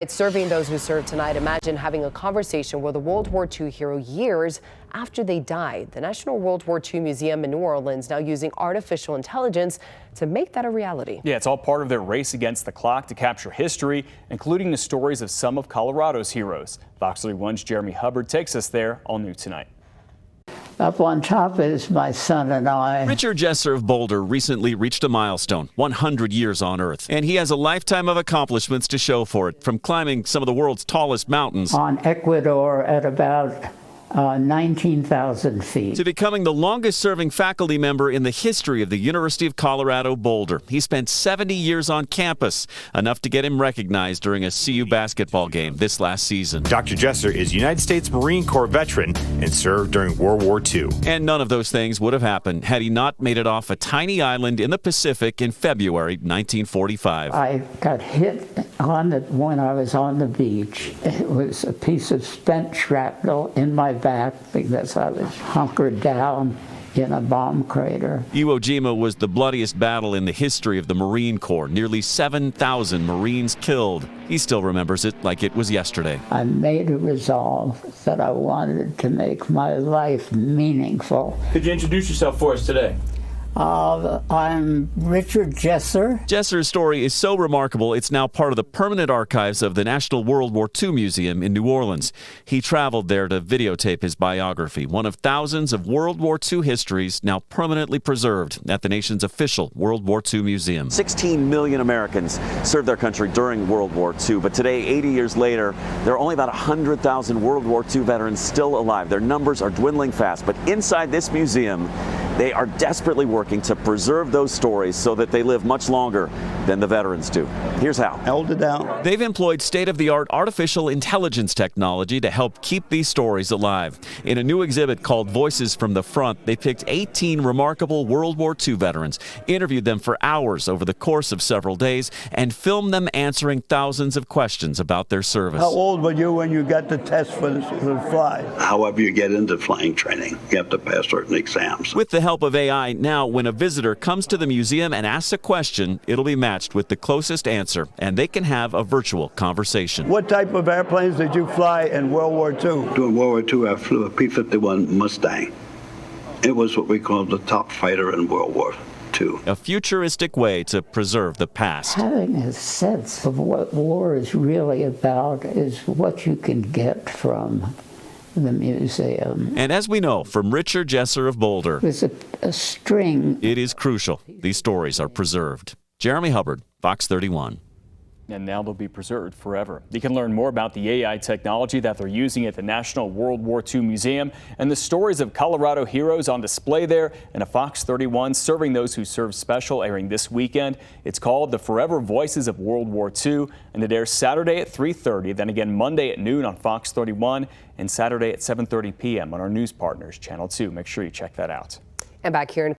It's serving those who served tonight. Imagine having a conversation with a World War II hero years after they died. The National World War II Museum in New Orleans now using artificial intelligence to make that a reality. Yeah, it's all part of their race against the clock to capture history, including the stories of some of Colorado's heroes. Fox 31's Jeremy Hubbard takes us there, all new tonight. Up on top is my son and I. Richard Jesser of Boulder recently reached a milestone, 100 years on Earth. And he has a lifetime of accomplishments to show for it, from climbing some of the world's tallest mountains On Ecuador at about 19,000 feet. to becoming the longest-serving faculty member in the history of the University of Colorado Boulder. He spent 70 years on campus, enough to get him recognized during a CU basketball game this last season. Dr. Jesser is a United States Marine Corps veteran and served during World War II. And none of those things would have happened had he not made it off a tiny island in the Pacific in February 1945. I got hit on it when I was on the beach. It was a piece of spent shrapnel in my back because I was hunkered down in a bomb crater. Iwo Jima was the bloodiest battle in the history of the Marine Corps. Nearly 7,000 Marines killed. He still remembers it like it was yesterday. I made a resolve that I wanted to make my life meaningful. Could you introduce yourself for us today? I'm Richard Jesser. Jesser's story is so remarkable, it's now part of the permanent archives of the National World War II Museum in New Orleans. He traveled there to videotape his biography, one of thousands of World War II histories now permanently preserved at the nation's official World War II Museum. 16 million Americans served their country during World War II, but today, 80 years later, there are only about 100,000 World War II veterans still alive. Their numbers are dwindling fast, but inside this museum, they are desperately working to preserve those stories so that they live much longer than the veterans do. Here's how. Held it down. They've employed state-of-the-art artificial intelligence technology to help keep these stories alive. In a new exhibit called Voices from the Front, they picked 18 remarkable World War II veterans, interviewed them for hours over the course of several days, and filmed them answering thousands of questions about their service. How old were you when you got the test for the fly? However you get into flying training, you have to pass certain exams. With the help of AI, now when a visitor comes to the museum and asks a question, it'll be matched with the closest answer, and they can have a virtual conversation. What type of airplanes did you fly in World War II? During World War II, I flew a P-51 Mustang. It was what we called the top fighter in World War II. A futuristic way to preserve the past. Having a sense of what war is really about is what you can get from the museum. And as we know from Richard Jesser of Boulder, It was a string. it is crucial these stories are preserved. Jeremy Hubbard, Fox 31. And now they'll be preserved forever. You can learn more about the AI technology that they're using at the National World War II Museum and the stories of Colorado heroes on display there in a Fox 31 Serving Those Who Serve special airing this weekend. It's called The Forever Voices of World War II, and it airs Saturday at 3:30, then again Monday at noon on Fox 31 and Saturday at 7:30 p.m. on our news partners, Channel 2. Make sure you check that out. And back here in